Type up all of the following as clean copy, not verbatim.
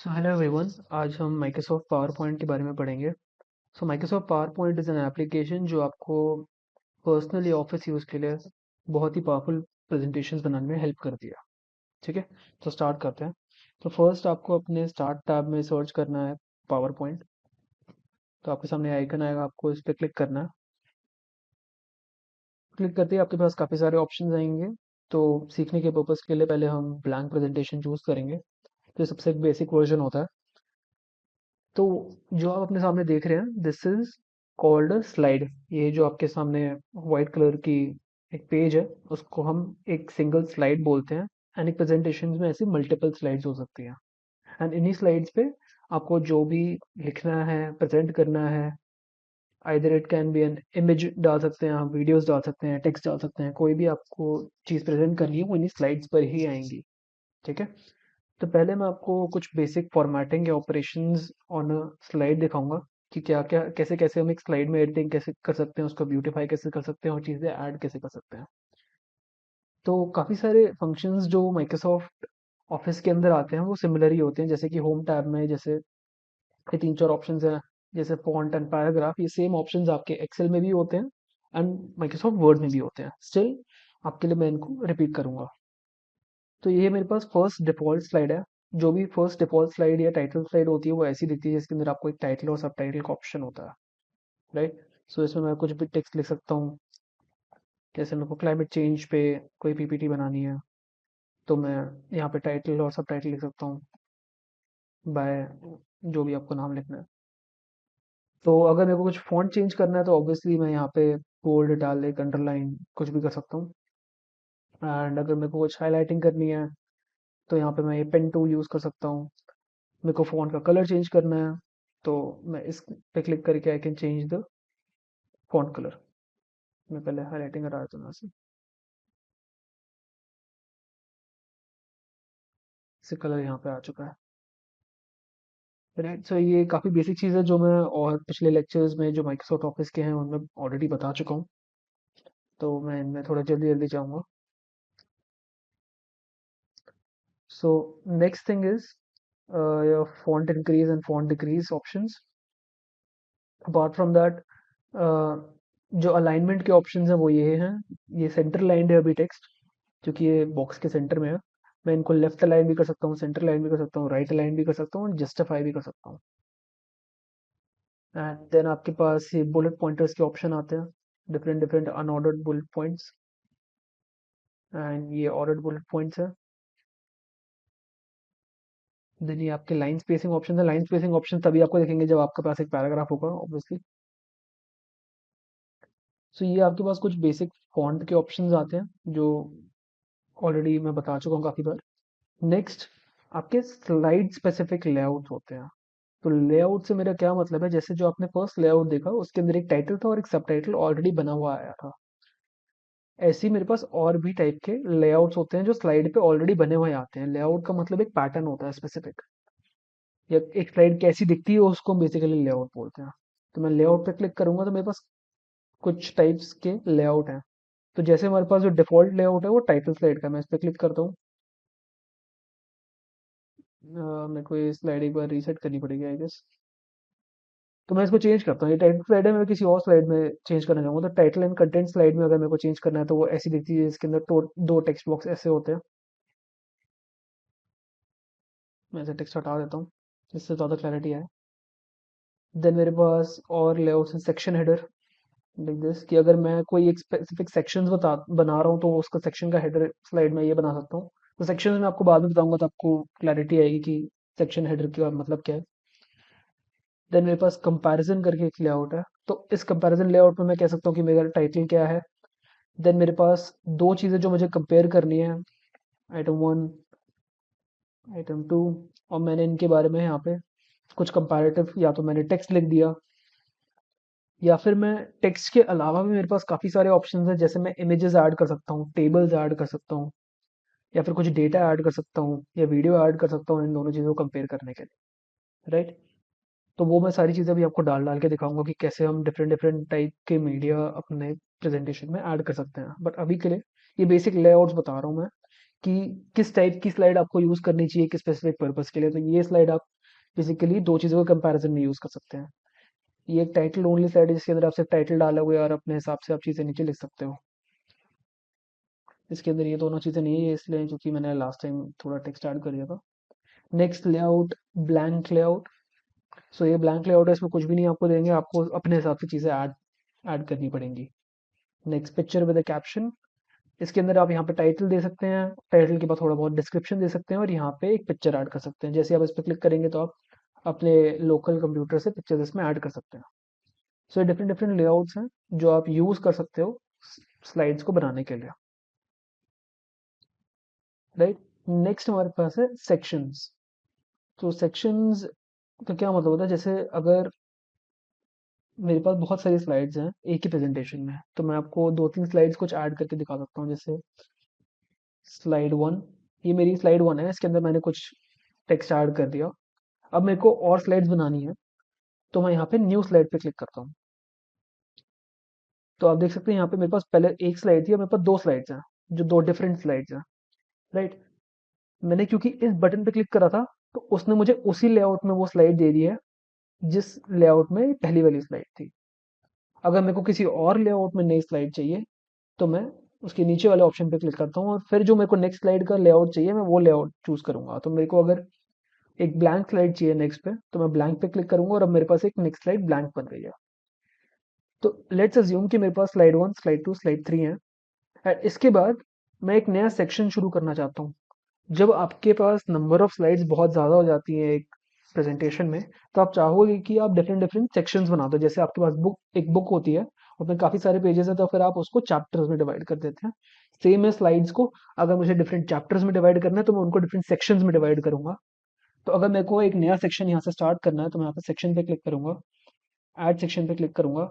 So hello everyone. आज हम Microsoft power point के बारे में पढ़ेंगे। सो Microsoft power point is an application जो आपको पर्सनली ऑफिस यूज़ के लिए बहुत ही पावरफुल प्रेजेंटेशंस बनाने में हेल्प करती है। ठीक है, तो स्टार्ट करते हैं। तो फर्स्ट आपको अपने स्टार्ट टैब में सर्च करना है पावर पॉइंट। तो आपके सामने आइकन आएगा, आपको इस पर क्लिक करना है। क्लिक करते ही आपके पास काफ़ी सारे ऑप्शन आएंगे। तो सीखने के पर्पज़ के लिए पहले हम ब्लैंक प्रेजेंटेशन चूज़ करेंगे। तो ये सबसे बेसिक वर्जन होता है। तो जो आप अपने सामने देख रहे हैं, this is called a slide. ये जो आपके सामने वाइट कलर की एक पेज है, उसको हम एक सिंगल स्लाइड बोलते हैं। एंड एक प्रेजेंटेशन में ऐसी मल्टीपल स्लाइड्स हो सकती हैं। एंड इन्हीं स्लाइड्स पे आपको जो भी लिखना है, प्रेजेंट करना है, either it can be an image डाल सकते हैं, आप वीडियोस डाल सकते हैं, टेक्स्ट डाल सकते हैं, कोई भी आपको चीज़ प्रेजेंट करनी है वो इन्हीं स्लाइड्स पर ही आएंगी। ठीक है, तो पहले मैं आपको कुछ बेसिक फॉर्मेटिंग या ऑपरेशंस ऑन अ स्लाइड दिखाऊंगा कि क्या क्या कैसे कैसे हम एक स्लाइड में एडिटिंग कैसे कर सकते हैं, उसको ब्यूटीफाई कैसे कर सकते हैं और चीज़ें ऐड कैसे कर सकते हैं। तो काफ़ी सारे फंक्शंस जो माइक्रोसॉफ्ट ऑफिस के अंदर आते हैं वो सिमिलर ही होते हैं। जैसे कि होम टैब में जैसे ये तीन चार ऑप्शंस हैं, जैसे फॉन्ट एंड पैराग्राफ, ये सेम ऑप्शंस आपके एक्सेल में भी होते हैं एंड माइक्रोसॉफ्ट वर्ड में भी होते हैं। स्टिल आपके लिए मैं इनको रिपीट करूंगा। तो ये मेरे पास फर्स्ट डिफ़ॉल्ट स्लाइड है। जो भी फर्स्ट डिफ़ॉल्ट स्लाइड या टाइटल स्लाइड होती है वो ऐसी दिखती है जिसके अंदर आपको एक टाइटल और सबटाइटल का ऑप्शन होता है, राइट। सो इसमें मैं कुछ भी टेक्स्ट लिख सकता हूँ। जैसे मेरे को क्लाइमेट चेंज पे कोई पीपीटी बनानी है, तो मैं यहाँ पे टाइटल और सबटाइटल लिख सकता हूँ बाय जो भी आपको नाम लिखना है। तो अगर मेरे को कुछ फ़ॉन्ट चेंज करना है तो ऑब्वियसली मैं यहाँ पे बोल्ड, इटैलिक, अंडरलाइन कुछ भी कर सकता हूँ। एंड अगर मेरे को कुछ हाईलाइटिंग करनी है तो यहाँ पे मैं ये पेन टूल यूज़ कर सकता हूँ। मेरे को फ़ॉन्ट का कलर चेंज करना है तो मैं इस पे क्लिक करके I can change the font colour. मैं पहले हाईलाइटिंग करा देता हूँ यहाँ से कलर यहाँ पे आ चुका है, राइट। सो ये काफ़ी बेसिक चीज़ है जो मैं और पिछले लेक्चर्स में जो माइक्रोसॉफ्ट ऑफिस के हैं उनमें ऑलरेडी बता चुका हूँ। तो मैं इनमें थोड़ा जल्दी जल्दी जाऊँगा। So next thing is your font increase and font decrease options. Apart from that, जो अलाइनमेंट के ऑप्शंस हैं वो ये हैं। ये सेंटर लाइन है अभी टेक्स्ट, क्योंकि ये बॉक्स के सेंटर में है। मैं इनको लेफ्ट अलाइन भी कर सकता हूँ, सेंटर लाइन भी कर सकता हूँ, राइट अलाइन भी कर सकता हूँ और जस्टिफाई भी कर सकता हूँ। एंड देन आपके पास ये बुलेट पॉइंटर्स के ऑप्शन आते हैं, different different unordered bullet points. And ये ऑर्डर्ड बुलेट पॉइंट्स है। देन ये आपके लाइन स्पेसिंग ऑप्शन है। लाइन स्पेसिंग ऑप्शन तभी आपको देखेंगे जब आपके पास एक पैराग्राफ होगा, ऑब्वियसली। सो ये आपके पास कुछ बेसिक फॉन्ट के ऑप्शंस आते हैं जो ऑलरेडी मैं बता चुका हूँ काफ़ी बार। नेक्स्ट, आपके स्लाइड स्पेसिफिक लेआउट होते हैं। तो लेआउट से मेरा क्या मतलब है, जैसे जो आपने फर्स्ट लेआउट देखा उसके अंदर एक टाइटल था और एक सब टाइटल ऑलरेडी बना हुआ आया था। ऐसे ही मेरे पास और भी टाइप के लेआउट्स होते हैं जो स्लाइड पे ऑलरेडी बने हुए आते हैं। लेआउट का मतलब एक पैटर्न होता है स्पेसिफिक, या एक स्लाइड कैसी दिखती है उसको हम बेसिकली लेआउट बोलते हैं। तो मैं लेआउट पे क्लिक करूंगा तो मेरे पास कुछ टाइप्स के लेआउट हैं। तो जैसे हमारे पास जो डिफॉल्ट लेआउट है वो टाइटल स्लाइड का, मैं इस पे क्लिक करता हूँ। मेरे को ये स्लाइड एक बार रीसेट करनी पड़ेगी आई गेस। तो मैं इसको चेंज करता हूँ। ये टाइटल स्लाइड है, मैं किसी और स्लाइड में चेंज करना चाहूँगा। तो टाइटल एंड कंटेंट स्लाइड में अगर मेरे को चेंज करना है तो वो ऐसी दिखती है, इसके अंदर दो टेक्स्ट बॉक्स ऐसे होते हैं। मैं ऐसे टेक्स्ट हटा देता हूँ जिससे ज़्यादा क्लैरिटी आए। देन मेरे पास और लेआउट्स हैं, सेक्शन हेडर, लाइक दिस, कि अगर मैं कोई एक स्पेसिफिक सेक्शन बना रहा हूँ तो उसका सेक्शन का हेडर स्लाइड में ये बना सकता हूँ। तो सेक्शन में आपको बाद में बताऊंगा तो आपको क्लैरिटी आएगी कि सेक्शन हेडर का मतलब क्या है। देन मेरे पास कंपैरिजन करके एक लेआउट है। तो इस कंपैरिजन लेआउट में मैं कह सकता हूँ कि मेरा टाइटल क्या है। देन मेरे पास दो चीज़ें जो मुझे कंपेयर करनी है, आइटम वन, आइटम टू। और मैंने इनके बारे में यहाँ पे कुछ कंपैरेटिव, या तो मैंने टेक्स्ट लिख दिया या फिर मैं टेक्स्ट के अलावा भी मेरे पास काफ़ी सारे ऑप्शंस हैं। जैसे मैं इमेजेस ऐड कर सकता हूँ, टेबल्स ऐड कर सकता हूँ, या फिर कुछ डेटा ऐड कर सकता हूँ, या वीडियो ऐड कर सकता हूँ इन दोनों चीज़ों को कंपेयर करने के लिए, राइट। तो वो मैं सारी चीज़ें भी आपको डाल डाल के दिखाऊंगा कि कैसे हम डिफरेंट डिफरेंट टाइप के मीडिया अपने प्रेजेंटेशन में ऐड कर सकते हैं। बट अभी के लिए ये बेसिक लेआउट्स बता रहा हूँ मैं कि किस टाइप की स्लाइड आपको यूज़ करनी चाहिए किस स्पेसिफिक पर्पस के लिए। तो ये स्लाइड आप बेसिकली दो चीज़ों के कंपैरिजन में यूज़ कर सकते हैं। ये एक टाइटल ओनली स्लाइड है जिसके अंदर आप सिर्फ टाइटल डालोगे और अपने हिसाब से आप चीज़ें नीचे लिख सकते हो। इसके अंदर ये दोनों चीज़ें नहीं है इसलिए क्योंकि मैंने लास्ट टाइम थोड़ा टेक्स्ट ऐड कर दिया था। Next layout, blank layout. So ये ब्लैंक लेआउट है, इसमें कुछ भी नहीं आपको देंगे, आपको अपने हिसाब से चीज़ें ऐड ऐड करनी पड़ेंगी। Next picture with a caption. इसके अंदर आप यहाँ पे टाइटल दे सकते हैं, टाइटल के बाद थोड़ा बहुत डिस्क्रिप्शन दे सकते हैं और यहाँ पे एक पिक्चर ऐड कर सकते हैं। जैसे आप इस पर क्लिक करेंगे तो आप अपने लोकल कंप्यूटर से पिक्चर्स इसमें ऐड कर सकते हैं। सो ये डिफरेंट डिफरेंट लेआउट्स हैं जो आप यूज़ कर सकते हो स्लाइड्स को बनाने के लिए, राइट। नेक्स्ट हमारे पास है सेक्शंस। तो सेक्शंस का क्या मतलब होता है, जैसे अगर मेरे पास बहुत सारी स्लाइड्स हैं एक ही प्रेजेंटेशन में, तो मैं आपको दो तीन स्लाइड्स कुछ ऐड करके दिखा सकता हूँ। जैसे स्लाइड वन, ये मेरी स्लाइड वन है, इसके अंदर मैंने कुछ टेक्स्ट ऐड कर दिया। अब मेरे को और स्लाइड्स बनानी है, तो मैं यहाँ पे न्यू स्लाइड पे क्लिक करता हूँ। तो आप देख सकते हैं यहाँ पे मेरे पास पहले एक स्लाइड थी, अब मेरे पास दो स्लाइड्स हैं जो दो डिफरेंट स्लाइड्स हैं, राइट। मैंने क्योंकि इस बटन पे क्लिक करा था, तो उसने मुझे उसी लेआउट में वो स्लाइड दे दी है जिस लेआउट में पहली वाली स्लाइड थी। अगर मेरे को किसी और लेआउट में नई स्लाइड चाहिए, तो मैं उसके नीचे वाले ऑप्शन पे क्लिक करता हूँ और फिर जो मेरे को नेक्स्ट स्लाइड का लेआउट चाहिए मैं वो लेआउट चूज करूंगा। तो मेरे को अगर एक ब्लैंक स्लाइड चाहिए नेक्स्ट पे, तो मैं ब्लैंक पे क्लिक करूंगा और अब मेरे पास एक नेक्स्ट स्लाइड ब्लैंक बन गई है। तो लेट्स अज्यूम कि मेरे पास slide one, slide two, slide three है, एंड इसके बाद मैं एक नया सेक्शन शुरू करना चाहता हूँ। जब आपके पास नंबर ऑफ स्लाइड्स बहुत ज़्यादा हो जाती है एक प्रेजेंटेशन में, तो आप चाहोगे कि आप डिफरेंट डिफरेंट सेक्शंस बना दो। जैसे आपके पास एक बुक होती है, उसमें काफ़ी सारे पेजेस है, तो फिर आप उसको चैप्टर्स में डिवाइड कर देते हैं। सेम है स्लाइड्स को, अगर मुझे डिफरेंट चैप्टर्स में डिवाइड करना है तो मैं उनको डिफरेंट सेक्शंस में डिवाइड करूंगा। तो अगर मेरे को एक नया सेक्शन यहाँ से स्टार्ट करना है, तो मैं यहाँ पे सेक्शन पे क्लिक करूंगा, ऐड सेक्शन पे क्लिक करूंगा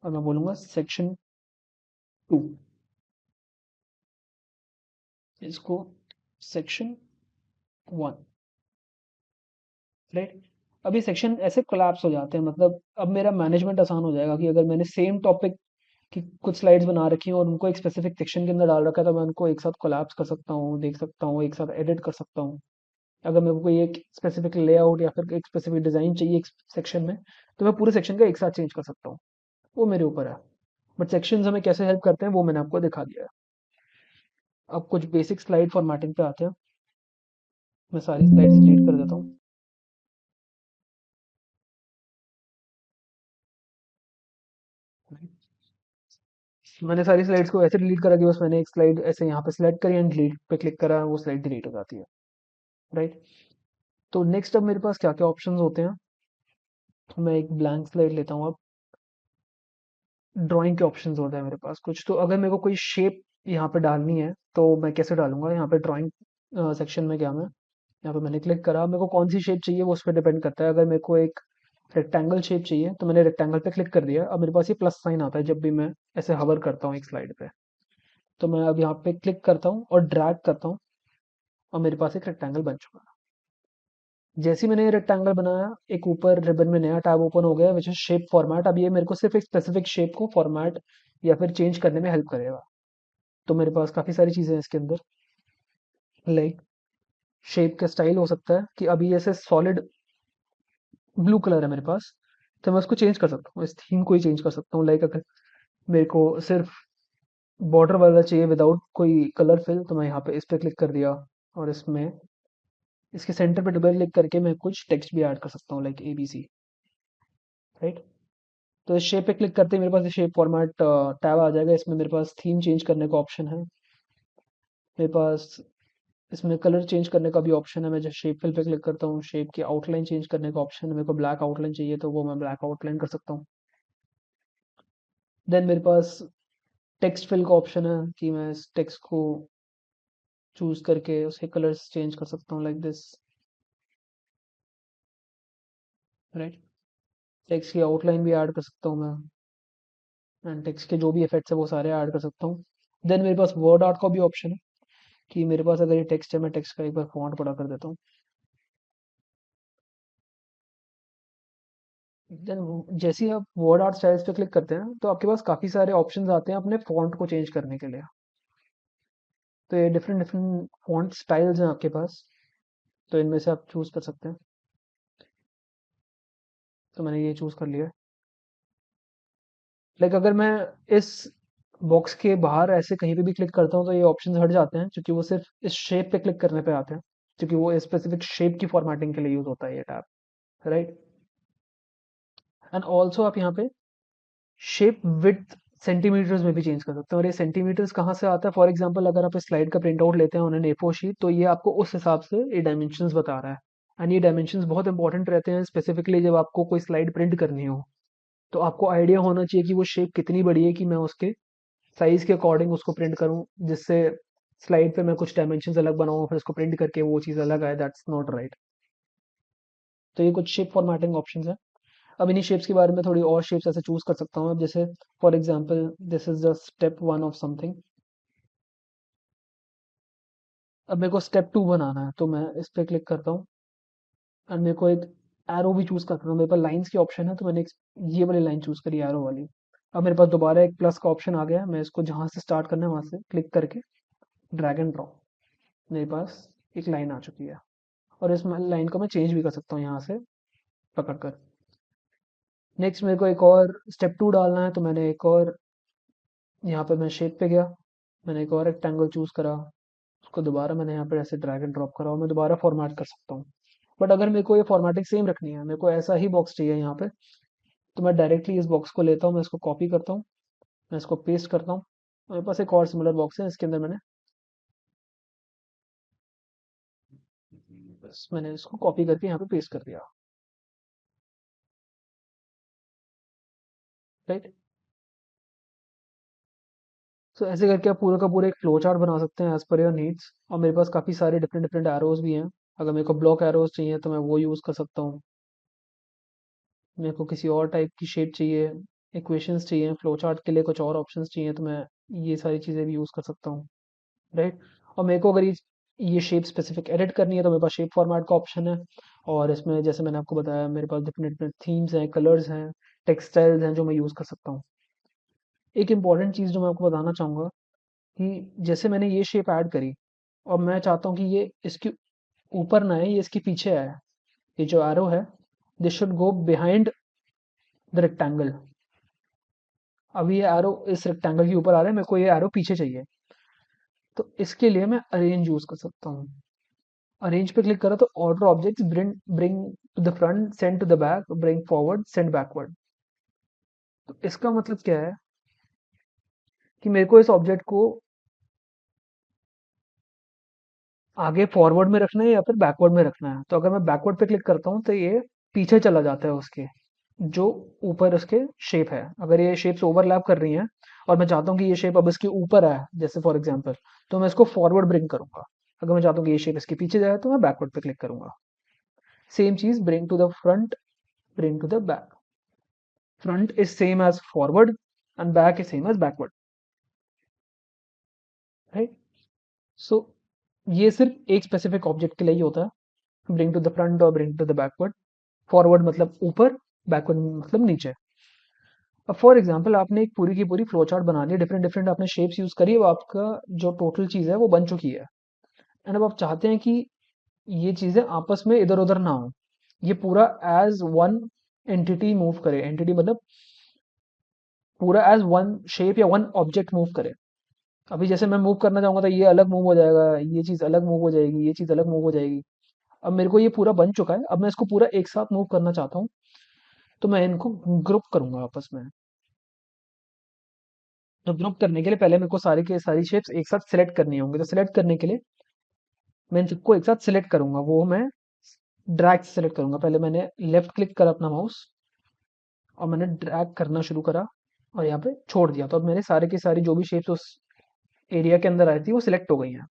और मैं बोलूंगा सेक्शन टू, इसको सेक्शन वन, राइट। अभी सेक्शन ऐसे कोलैप्स हो जाते हैं, मतलब अब मेरा मैनेजमेंट आसान हो जाएगा कि अगर मैंने सेम टॉपिक की कुछ स्लाइड्स बना रखी हैं और उनको एक स्पेसिफिक सेक्शन के अंदर डाल रखा है, तो मैं उनको एक साथ कोलैप्स कर सकता हूँ, देख सकता हूँ, एक साथ एडिट कर सकता हूँ। अगर मेरे को कोई एक स्पेसिफिक लेआउट या फिर एक स्पेसिफिक डिज़ाइन चाहिए एक सेक्शन में, तो मैं पूरे सेक्शन का एक साथ चेंज कर सकता हूँ। वो मेरे ऊपर है, बट सेक्शंस हमें कैसे हेल्प करते हैं वो मैंने आपको दिखा दिया है। अब कुछ बेसिक स्लाइड फॉर्मेटिंग पे आते हैं। मैं सारी स्लाइड्स डिलीट कर देता हूँ। मैंने सारी स्लाइड्स को ऐसे डिलीट करा कि बस मैंने एक स्लाइड ऐसे यहाँ पे सिलेक्ट करी एंड डिलीट पे क्लिक करा, वो स्लाइड डिलीट हो जाती है, राइट। तो नेक्स्ट अब मेरे पास क्या क्या ऑप्शंस होते हैं, तो मैं एक ब्लैंक स्लाइड लेता हूँ। अब ड्राइंग के ऑप्शंस होते हैं मेरे पास कुछ, तो अगर मेरे को कोई शेप यहाँ पे डालनी है तो मैं कैसे डालूंगा। यहाँ पे ड्राइंग सेक्शन में गया मैं, यहाँ पे मैंने क्लिक करा, मेरे को कौन सी शेप चाहिए वो उस पर डिपेंड करता है। अगर मेरे को एक रेक्टेंगल शेप चाहिए तो मैंने रेक्टेंगल पे क्लिक कर दिया। अब मेरे पास ये प्लस साइन आता है जब भी मैं ऐसे हवर करता हूँ एक स्लाइड पे। तो मैं अब यहाँ पे क्लिक करता हूँ और ड्रैग करता हूँ और मेरे पास एक रेक्टेंगल बन चुका है। जैसे ही मैंने ये रेक्टेंगल बनाया, एक ऊपर रिबन में नया टैब ओपन हो गया विच इज शेप फॉर्मेट। अब ये मेरे को सिर्फ एक स्पेसिफिक शेप को फॉर्मेट या फिर चेंज करने में हेल्प करेगा। तो मेरे पास काफ़ी सारी चीज़ें हैं इसके अंदर, लाइक शेप का स्टाइल हो सकता है कि अभी ऐसे सॉलिड ब्लू कलर है मेरे पास, तो मैं उसको चेंज कर सकता हूँ, इस थीम को ही चेंज कर सकता हूँ। लाइक अगर मेरे को सिर्फ बॉर्डर वाला चाहिए विदाउट कोई कलर फिल, तो मैं यहाँ पे इस पे क्लिक कर दिया और इसमें इसके सेंटर पे डबल क्लिक करके मैं कुछ टेक्स्ट भी ऐड कर सकता हूँ, लाइक ABC, राइट। तो इस शेप पे क्लिक करते ही मेरे पास शेप फॉर्मेट टैब आ जाएगा। इसमें मेरे पास थीम चेंज करने का ऑप्शन है, मेरे पास इसमें कलर चेंज करने का भी ऑप्शन है। मैं जब शेप फिल पे क्लिक करता हूँ, शेप की आउटलाइन चेंज करने का ऑप्शन है। मेरे को ब्लैक आउटलाइन चाहिए तो वो मैं ब्लैक आउटलाइन कर सकता हूँ। देन मेरे पास टेक्स्ट फिल का ऑप्शन है कि मैं इस टेक्स्ट को चूज करके उसके कलर्स चेंज कर सकता हूँ, लाइक दिस, राइट। टेक्स्ट की आउटलाइन भी ऐड कर सकता हूँ मैं, एंड टेक्स्ट के जो भी इफेक्ट्स है वो सारे ऐड कर सकता हूँ। देन मेरे पास वर्ड आर्ट का भी ऑप्शन है कि मेरे पास अगर ये टेक्स्ट है, मैं टेक्स्ट का एक बार फॉन्ट बड़ा कर देता हूँ। देन जैसे ही आप वर्ड आर्ट स्टाइल्स पे क्लिक करते हैं, तो आपके पास काफ़ी सारे ऑप्शंस आते हैं अपने फॉन्ट को चेंज करने के लिए। तो ये डिफरेंट डिफरेंट फॉन्ट स्टाइल्स हैं आपके पास, तो इनमें से आप चूज़ कर सकते हैं। तो मैंने ये चूज़ कर लिया है। लाइक अगर मैं इस बॉक्स के बाहर ऐसे कहीं पे भी क्लिक करता हूँ तो ये ऑप्शंस हट जाते हैं, क्योंकि वो सिर्फ इस शेप पे क्लिक करने पे आते हैं, क्योंकि वो स्पेसिफिक शेप की फॉर्मेटिंग के लिए यूज़ होता है ये टैब, राइट। एंड ऑल्सो आप यहाँ पे शेप विड्थ सेंटीमीटर्स में भी चेंज कर सकते हैं, और ये सेंटीमीटर्स कहाँ से आता है? फॉर एग्जांपल अगर आप इस स्लाइड का प्रिंट आउट लेते हैं ऑन एन ए4 शीट, तो ये आपको उस हिसाब से ये डायमेंशंस बता रहा है। एंड ये डायमेंशंस बहुत इंपॉर्टेंट रहते हैं, स्पेसिफिकली जब आपको कोई स्लाइड प्रिंट करनी हो, तो आपको आइडिया होना चाहिए कि वो शेप कितनी बड़ी है कि मैं उसके साइज के अकॉर्डिंग उसको प्रिंट करूँ, जिससे स्लाइड पे मैं कुछ डायमेंशंस अलग बनाऊँ फिर उसको प्रिंट करके वो चीज़ अलग आए, दैट्स नॉट राइट। तो ये कुछ शेप फॉर्मेटिंग ऑप्शंस हैं। अब इन्हीं शेप्स के बारे में थोड़ी और शेप्स ऐसे चूज कर सकता हूँ। अब जैसे for example this is the step 1 of something. अब मेरे को स्टेप 2 बनाना है, तो मैं इस पे क्लिक करता हूँ और मेरे को एक एरो भी चूज करना है। मेरे पास लाइंस की ऑप्शन है, तो मैंने ये वाली लाइन चूज करी, एरो वाली। अब मेरे पास दोबारा एक प्लस का ऑप्शन आ गया, मैं इसको जहाँ से स्टार्ट करना है वहां से क्लिक करके ड्रैग एंड ड्रॉप, मेरे पास एक लाइन आ चुकी है। और इस लाइन को मैं चेंज भी कर सकता हूँ यहाँ से पकड़ कर। नेक्स्ट मेरे को एक और स्टेप 2 डालना है, तो मैंने एक और यहाँ पे मैं शेप पे गया, मैंने एक और रेक्टेंगल चूज करा, उसको दोबारा मैंने यहाँ पे ऐसे ड्रैग एंड ड्रॉप करा और मैं दोबारा फॉर्मेट कर सकता हूँ। बट अगर मेरे को ये फॉर्मेटिंग सेम रखनी है, मेरे को ऐसा ही बॉक्स चाहिए यहाँ पे, तो मैं डायरेक्टली इस बॉक्स को लेता हूँ, मैं इसको कॉपी करता हूँ, मैं इसको पेस्ट करता हूँ। मेरे पास एक और सिमिलर बॉक्स है, इसके अंदर मैंने इसको कॉपी करके यहाँ पे पेस्ट कर दिया, राइट। सो ऐसे करके आप पूरा का पूरा एक फ्लो चार्ट बना सकते हैं एज पर योर नीड्स। और मेरे पास काफ़ी सारे डिफरेंट डिफरेंट एरोज भी हैं। अगर मेरे को ब्लॉक एरोज चाहिए तो मैं वो यूज़ कर सकता हूँ। मेरे को किसी और टाइप की शेप चाहिए, इक्वेशंस चाहिए, फ्लो चार्ट के लिए कुछ और ऑप्शंस चाहिए, तो मैं ये सारी चीज़ें भी यूज़ कर सकता हूँ, राइट। और मेरे को अगर ये शेप स्पेसिफिक एडिट करनी है, तो मेरे पास शेप फॉर्मेट का ऑप्शन है। और इसमें जैसे मैंने आपको बताया, मेरे पास डिफरेंट डिफरेंट थीम्स हैं, कलर्स हैं, टेक्सटाइल्स हैं जो मैं यूज़ कर सकता हूँ। एक इंपॉर्टेंट चीज़ जो मैं आपको बताना चाहूँगा कि जैसे मैंने ये शेप ऐड करी और मैं चाहता हूँ कि ये इसके ऊपर ना है, ये इसके पीछे है। ये जो एरो है, this should go behind the rectangle. अभी ये एरो इस रेक्टेंगल के ऊपर आ रहा है, मेरे को ये एरो पीछे चाहिए। तो इसके लिए मैं अरेंज यूज कर सकता हूँ। अरेंज पे क्लिक करा तो order objects, bring bring to the front, send to the back, bring forward, send backward. तो इसका मतलब क्या है कि मेरे को इस ऑब्जेक्ट को आगे फॉरवर्ड में रखना है या फिर बैकवर्ड में रखना है। तो अगर मैं बैकवर्ड पे क्लिक करता हूँ तो ये पीछे चला जाता है उसके, जो ऊपर उसके शेप है। अगर ये शेप्स ओवरलैप कर रही हैं और मैं चाहता हूँ कि ये शेप अब इसके ऊपर आए, जैसे फॉर एग्जांपल, तो मैं इसको फॉरवर्ड ब्रिंग करूंगा। अगर मैं चाहता हूँ कि ये शेप इसके पीछे जाए, तो मैं बैकवर्ड पे क्लिक करूंगा। सेम चीज, bring to the front, bring to the back. Front is same as forward and back is same as backward, right. So ये सिर्फ एक स्पेसिफिक ऑब्जेक्ट के लिए ही होता है, ब्रिंग टू द फ्रंट और bring to the backward. Forward मतलब ऊपर, बैकवर्ड मतलब नीचे। अब फॉर एग्जांपल आपने एक पूरी की पूरी फ्लो चार्ट बना ली, डिफरेंट डिफरेंट आपने शेप्स यूज करी, अब आपका जो टोटल चीज़ है वो बन चुकी है। एंड अब आप चाहते हैं कि ये चीज़ें आपस में इधर उधर ना हो, ये पूरा एज वन एंटिटी मूव करे। एंटिटी मतलब पूरा एज वन शेप या वन ऑब्जेक्ट मूव करे। अभी जैसे मैं मूव करना चाहूंगा तो ये अलग मूव हो जाएगा, ये चीज़ अलग मूव हो जाएगी, ये चीज़ अलग मूव हो जाएगी। अब मेरे को ये पूरा बन चुका है, अब मैं इसको पूरा एक साथ मूव करना चाहता हूँ, तो मैं इनको ग्रुप करूंगा आपस में। तो ग्रुप करने के लिए पहले मेरे को सारी के सारी शेप्स एक साथ सिलेक्ट करनी होंगी, तो सिलेक्ट करने के लिए मैं इन सबको एक साथ सिलेक्ट करूंगा, वो मैं ड्रैग से सिलेक्ट करूंगा। पहले मैंने लेफ्ट क्लिक करा अपना माउस और मैंने ड्रैग करना शुरू करा और यहाँ पे छोड़ दिया, तो अब मेरे सारे की सारी जो भी शेप्स उस एरिया के अंदर आई थी वो सिलेक्ट हो गई हैं।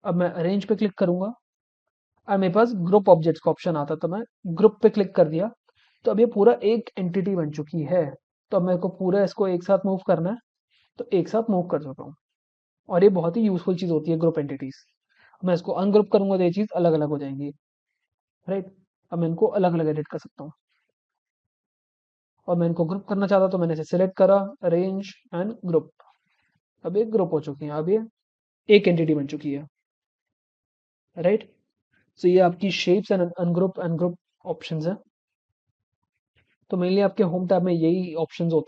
अब मैं अरेंज पे क्लिक करूंगा और मेरे पास ग्रुप ऑब्जेक्ट्स का ऑप्शन आता, तो मैं ग्रुप पे क्लिक कर दिया। तो अब ये पूरा एक एंटिटी बन चुकी है। तो अब मेरे को पूरा इसको एक साथ मूव करना है, तो एक साथ मूव कर चुका हूँ। और ये बहुत ही यूजफुल चीज़ होती है ग्रुप एंटिटीज। मैं इसको अनग्रुप करूंगा तो ये चीज़ अलग अलग हो जाएंगी, राइट। अब मैं इनको अलग अलग एडिट कर सकता हूँ। और मैं इनको ग्रुप करना चाहता तो मैंने इसे सिलेक्ट करा, अरेंज एंड ग्रुप। अब ये ग्रुप हो चुकी हैं। अब ये एक एंटिटी बन चुकी है, राइट। सो ये आपकी शेप्स एंड अनग्रुप ऑप्शंस हैं। तो मेनली आपके होम टैब में यही ऑप्शंस होते हैं।